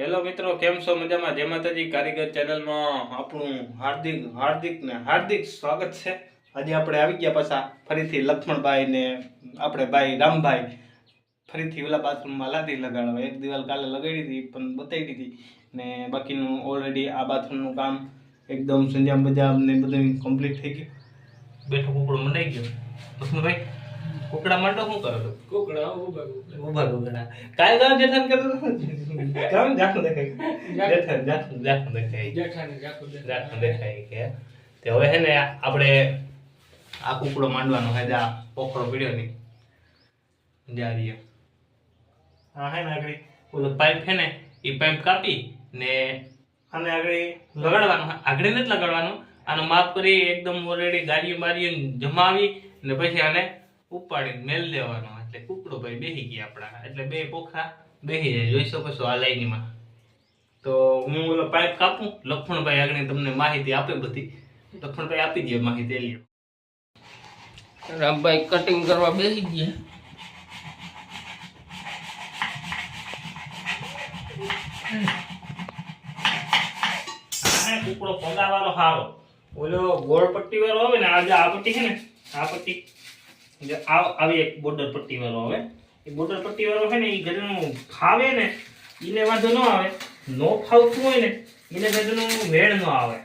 Hello મિત્રો, કેમ છો? મજામાં? જય માતાજી. કારીગર ચેનલમાં આપણું હાર્દિક સ્વાગત છે. આજે આપણે આવી ગયા પાછા ફરીથી લક્ષ્મણભાઈ ને આપણે ભાઈ રામભાઈ ફરીથી ઓલા બાથરૂમમાં લાદી લગાડવા. એક દિવાલ કાલે લગાડી હતી પણ બતાવી દીધી ને બાકીનું ઓલરેડી આ બાથરૂમનું કામ એકદમ સંજામ બજામ ને બધું કમ્પ્લીટ થઈ ગયું. બેઠો કુકડો મંડાઈ ગયો. લક્ષ્મણભાઈ કુકડા માટે શું કરો છો? કુકડા ઉભા કાલે ગામ જેઠાન કરતો ગામ જાખું દેખાય જાખું દેખાય કે તે હવે હે ને આપણે આ કુકડો માંડવાનો હે. આ પોખરો પીડ્યો ની જારીએ હા હે ને આગળ ઓલો પાઇપ હે ને એ પાઇપ કાપી ને આને આગળ લગાડવાનો. આગળ નથી લગાડવાનો, આનો માપ કરી એકદમ ઓલરેડી ગાડીઓ બારીઓ જમાવી ને પછી આને ઉપાડીને મેલ દેવાનો. એટલે કુકડો ભાઈ બેસી ગયા આપણા. એટલે બે પોખરા બેસી જાય. જોઈ શકો છો આ લાઈનમાં. તો હું ઓલો પાઇપ કાપું. લક્ષ્મણભાઈ આગળ તમને માહિતી આપે બધી. લક્ષ્મણભાઈ આપી દે માહિતી. લ્યો રામભાઈ કટિંગ કરવા બેસી ગયા. કુકડો પગાવાળો સારો. ઓલો ગોળ પટ્ટી વાળો આવે ને, આજે આ પટ્ટી છે ને, આ પટ્ટી આવી એક બોર્ડર પટ્ટી વાળો આવે. એ બોર્ડર પટ્ટી વાળો છે ને એ ઘરનું ખાવે ને એને વાંધો ન આવે. નો ખાવતું હોય ને એને ઘરનું મેળ ન આવે.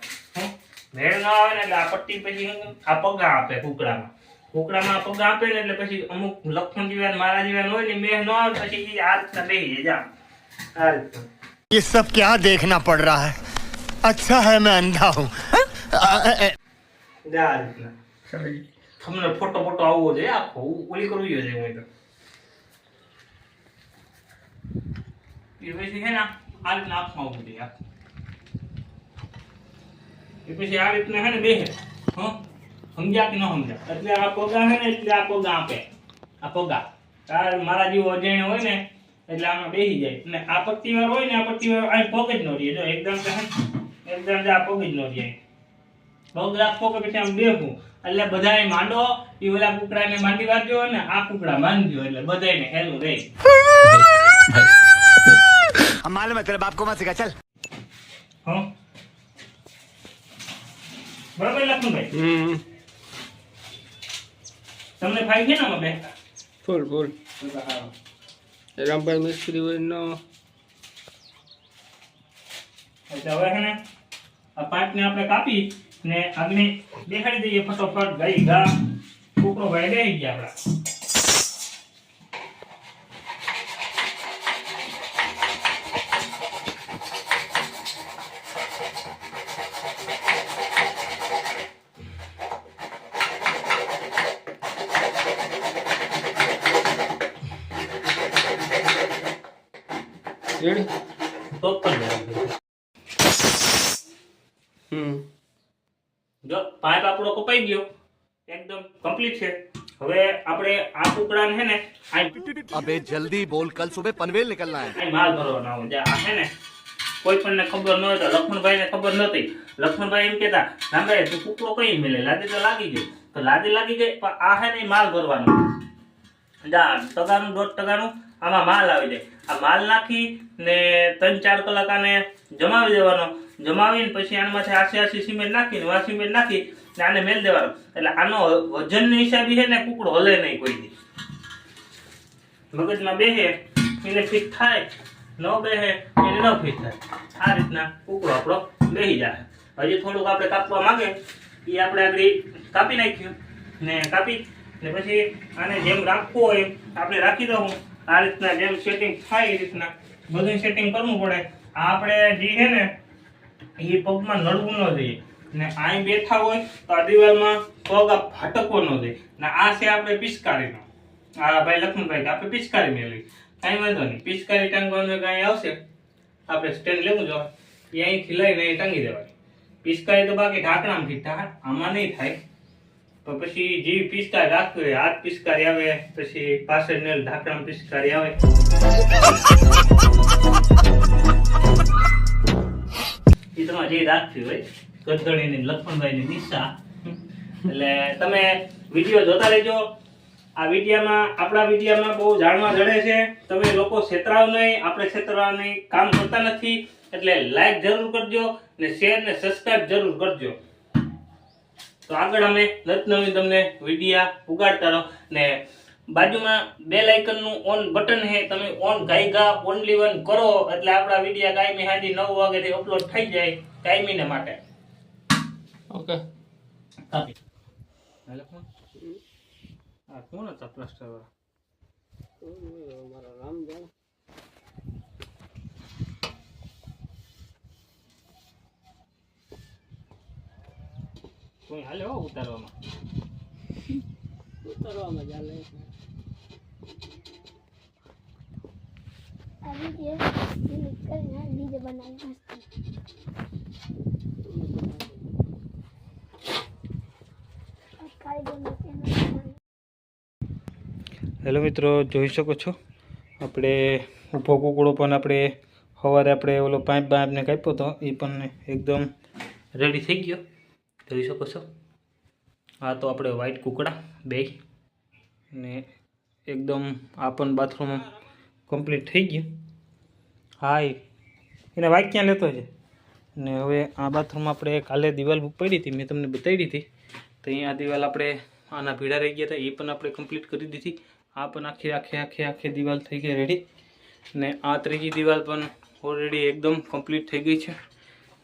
મેળ ન આવે ને એટલે આ પટ્ટી પછી આ પગા આપે કુકડામાં. કુકડામાં પગા આપે ને એટલે પછી અમુક લક્ષણ જીવાન મારા જીવાન હોય ને મેળ ન આવે પછી આ રીતના બેસી જાય. આ રીતના ये सब क्या देखना पड़ रहा है? अच्छा है मैं अंधा हूँ. તમને ફોટો આવવો જોઈએ આખો. ઓલી કરવી જોઈએ હું તો એ પછી છે ને આ રીતના આંખમાં આવવું જોઈએ. એ પછી આ રીતના છે ને બેસે. સમજ્યા કે ન સમજ્યા? એટલે આ પગા છે ને એટલે આ પગા આપે. આ પગા મારા જેવો અજાણ હોય ને એટલે આમાં બેસી જાય. અને આ પટ્ટીવાર હોય ને આ પટ્ટીવાર અહીં પગ જ ન રહે. જો એકદમ આ પગ જ ન રહે. પગ રાખો કે પછી આમ બેસવું એટલે બધાને માંડો. એ ઓલા કુકડાને માંડી વાળજો ને આ કુકડા માંડજો એટલે બધાને હેલું રહે. मालूम है तेरे बाप को मत सिखा चल. બરાબર લખનભાઈ? તમને ફાઈ છે ને અમે ફૂલ રામભાઈ મિસ્ત્રી હોય નો. એટલે હવે છે ને આ પાઇપને આપણે કાપી ને આગળ દેખાડી દઈએ ફટોફટ. ગઈ ગા કુકડો ભાઈ બેસી ગયા આપણા. રેડી? તો જો પાઇપ આપણો કપાઈ ગયો એકદમ કમ્પ્લીટ છે. હવે આપણે આ કુકડાને છે ને अबे जल्दी बोल कल सुबह पनवेल निकलना है. આ માલ ભરવાનો આવે. જે આ છે ને કોઈ પણ ને ખબર ન હોય તો લક્ષ્મણભાઈ ને ખબર નહોતી. લક્ષ્મણભાઈ એમ કહેતા રામભાઈ તું કુકડો કઈ મેલે? લાદી તો લાગી ગઈ. તો લાદી લાગી ગઈ પણ આ છે ને માલ ભરવાનો. જા ટકાનું 1.5 આમાં માલ આવી જાય. આ માલ નાખી ને 3-4 કલાક આને જમાવી દેવાનો. જમાવીને પછી આમાંથી આસી સિમેન્ટ નાખીને આ સિમેન્ટ નાખી ને આને મેલ દેવાનો. એટલે આનો વજનની હિસાબે છે ને કુકડો હલે નહીં કોઈ દી. મગજમાં બેસે એને ફિટ થાય, ન બેસે એને ન ફિટ થાય. આ રીતના કુકડો આપણો બેસી જાય. હજી થોડુંક આપણે કાપવા માંગે એ આપણે આગળ કાપી નાખ્યું ને કાપી ને પછી આને જેમ રાખવું હોય આપણે રાખી દઉં. આ રીતના જેમ સેટિંગ થાય એ રીતના બધું સેટિંગ કરવું પડે. આ આપણે જે છે ને એ પગમાં નડવું ન જોઈએ ને અહીં બેઠા હોય તો આ દિવાલમાં પગ ફાટકવો ન જોઈએ. ને આ છે આપણે પિચકારીનો. આ ભાઈ લક્ષ્મણભાઈ આપણે પિચકારી મેળવી કાંઈ વાંધો નહીં. પિચકારી ટાંગવાનું કાંઈ આવશે આપણે સ્ટેન્ડ લેવું જોઈએ. એ અહીંથી લઈને અહીં ટાંગી દેવાની. પિચકારી તો બાકી ઢાંકણામાં ફીટ થાય, આમાં નહીં થાય. તો પછી જે પિચકારી રાખવી હોય હાથ પિચકારી આવે, પછી પાછળ ને ઢાંકણામાં પિચકારી આવે. એ તમારે જે રાખવી હોય ગધડીની લક્ષ્મણભાઈની દિશા. એટલે તમે વિડીયો જોતા રહેજો. આ વિડીયામાં આપણા વિડીયામાં બહુ જાણવા જડે છે. તમે લોકો છેતરાવ નહીં, આપણે છેતરવાની કામ કરતા નથી. એટલે લાઈક જરૂર કરજો ને શેર ને સબસ્ક્રાઇબ જરૂર કરજો. તો આગળ અમે નવી તમને વિડીયા ઉગાડતા રહો ને બાજુમાં બેલ આઇકન નું ઓન બટન છે, તમે ઓન ગાયગા ઓનલી વન કરો એટલે આપણા વિડીયા કાયમી હાજી 9 વાગ્યાથી અપલોડ થઈ જાય કાયમીને માટે. ઓકે કાપી હાલો ફોન આ કોણ હતા પ્લાસ્ટર વાળા? મારા રામ જાણ કોઈ હાલે હો ઉતારવામાં ચાલે. अभी ये क्लिक करना डीजे बनाना હેલો મિત્રો, જોઈ શકો છો આપણે ઊભો કુકડો પણ આપણે સવારે આપણે ઓલો પાઇપ બાઇપને કાપ્યો હતો એ પણ એકદમ રેડી થઈ ગયો. જોઈ શકો છો આ તો આપણે વ્હાઈટ કુકડા બે ને એકદમ આ પણ બાથરૂમ કમ્પ્લીટ થઈ ગયું. હા એને વાઇક ક્યાં લેતો છે ને હવે આ બાથરૂમ આપણે કાલે દિવાલ પડી હતી, મેં તમને બતાવી હતી. તો અહીંયા દિવાલ આપણે આના ભીડા રહી ગયા હતા, એ પણ આપણે કમ્પ્લીટ કરી દીધી. આ પણ આખી દિવાલ થઈ ગઈ રેડી. ને આ ત્રીજી દિવાલ પણ ઓલરેડી એકદમ કમ્પ્લીટ થઈ ગઈ છે.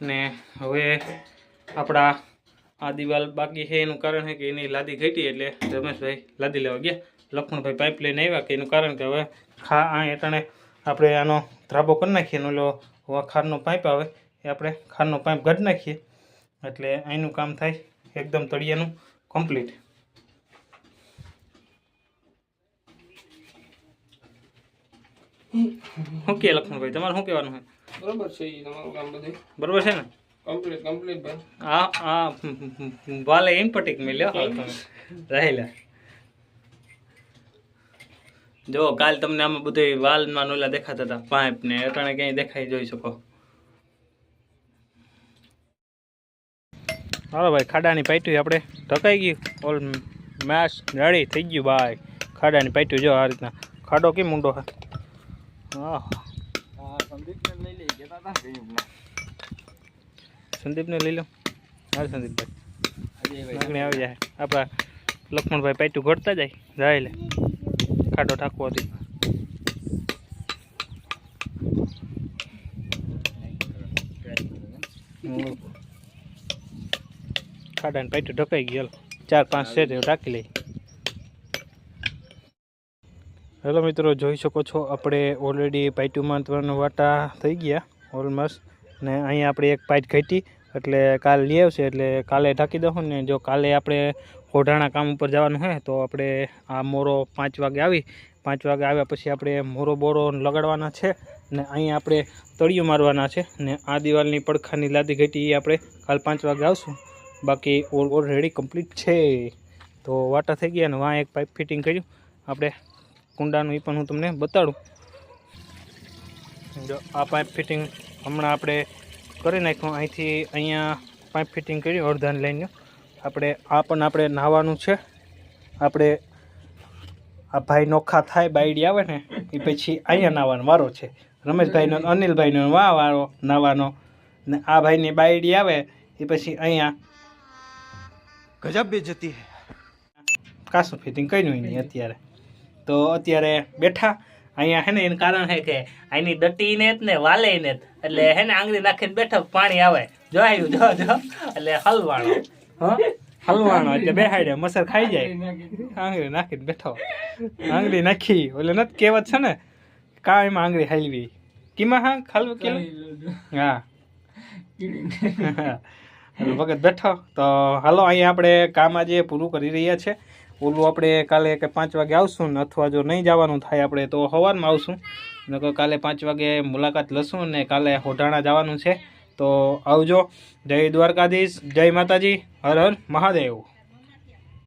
ને હવે આપણા આ દિવાલ બાકી છે એનું કારણ છે કે એની લાદી ઘટી એટલે રમેશભાઈ લાદી લેવા ગયા. લક્ષ્મણભાઈ પાઇપ લઈને આવ્યા કે એનું કારણ કે હવે આ એટાણે આપણે આનો ધ્રાબો કરી નાખીએ, ઓલો ખારનો પાઇપ આવે એ આપણે ખારનો પાઇપ કાઢી નાખીએ એટલે અહીંનું કામ થાય એકદમ તળિયાનું કમ્પ્લીટ. શું કહે લક્ષ્મણભાઈ, તમારે શું કહેવાનું છે? બરોબર છે ઈ તમારું કામ બધું બરોબર છે ને? કમ્પ્લીટ ભાઈ. આ વાલે એમ પટીક મેલ્યો હાલ તમે રહેલા. જો કાલ તમને આમાં બધું વાલમાં નોલા દેખાતા હતા પાઇપ ને અટાણે ક્યાંય દેખાઈ જોઈ શકો. હાલો ભાઈ, ખાડાની પાઇટ્યું આપણે ઢકાઈ ગયું. ઓલ મેશ રેડી થઈ ગયું ભાઈ. ખાડાની પાઇટ્યું જો આ રીતના ખાડો કેમ ઊંડો છે. હા સંદીપને લઈ લો. હા સંદીપભાઈ લાગણી આવી જાય. આપણા લક્ષ્મણભાઈ પાઇટ્યું ઘટતા જાય લે ખાડો ઠાકવો હતી. ખાડાને પાઇટ્યું ઢકાઈ ગયું. 4-5 સેટ ટાંકી લઈ. હેલો મિત્રો, જોઈ શકો છો આપણે ઓલરેડી પાઇટ્યુંમાં 3 વાટા થઈ ગયા ઓલમોસ્ટ. ને અહીંયા આપણે એક પાઇટ ઘટી એટલે કાલ લઈ આવશે એટલે કાલે ઢાંકી દઉં ને. જો કાલે આપણે ઓઢાણા કામ ઉપર જવાનું હોય તો આપણે આ મોરો 5 વાગે આવી, 5 વાગે આવ્યા પછી આપણે મોરો બોરો લગાડવાના છે ને અહીંયા આપણે તળિયું મારવાના છે. ને આ દિવાલની પડખાની લાદી ઘટી એ આપણે કાલ 5 વાગે આવશું. બાકી ઓલરેડી કમ્પ્લીટ છે. તો વાટા થઈ ગયા ને વાં એક પાઇપ ફિટિંગ કર્યું આપણે કુંડાનું, એ પણ હું તમને બતાડું. જો આ પાઇપ ફિટિંગ હમણાં આપણે કરી નાખ્યું. અહીંથી અહીંયા પાઇપ ફિટિંગ કર્યું અડધાની લાઈનનું. આપણે આ પણ આપણે નાહવાનું છે. આપણે આ ભાઈ નોખા થાય બાયડી આવે ને એ પછી અહીંયા નાહવાનો વારો છે. રમેશભાઈનો અનિલભાઈનો વારો નાહવાનો ને આ ભાઈની બાયડી આવે એ પછી અહીંયા ગજબ બેજતી કાસું ફિટિંગ કર્યું નહીં અત્યારે. તો અત્યારે બેઠા અહીંયા હે ને એનું કારણ છે કે અહીંની દટી ને ને વાલે ને એટલે હે ને આંગળી નાખીને બેઠા પાણી આવે જો આવ્યું જો એટલે હલવાણો હલવાણો એટલે બેહાડે મસર ખાઈ જાય. આંગળી નાખીને બેઠો આંગળી નાખી એટલે નથી કહેવત છે ને કાંઈમાં આંગળી હાલવી કીમાં હા ખાલવું કે હા વખત બેઠો. તો હાલો અહીંયા આપણે કામ આજે પૂરું કરી રહ્યા છે. ઓલું આપણે કાલે કે 5 વાગે આવશું ને અથવા જો નહીં જવાનું થાય આપણે તો સવારમાં આવશું. નકર કાલે 5 વાગે મુલાકાત લઈશું ને કાલે હોઢાણા જવાનું છે. તો આવજો. જય દ્વારકાધીશ, જય માતાજી, હર હર મહાદેવ.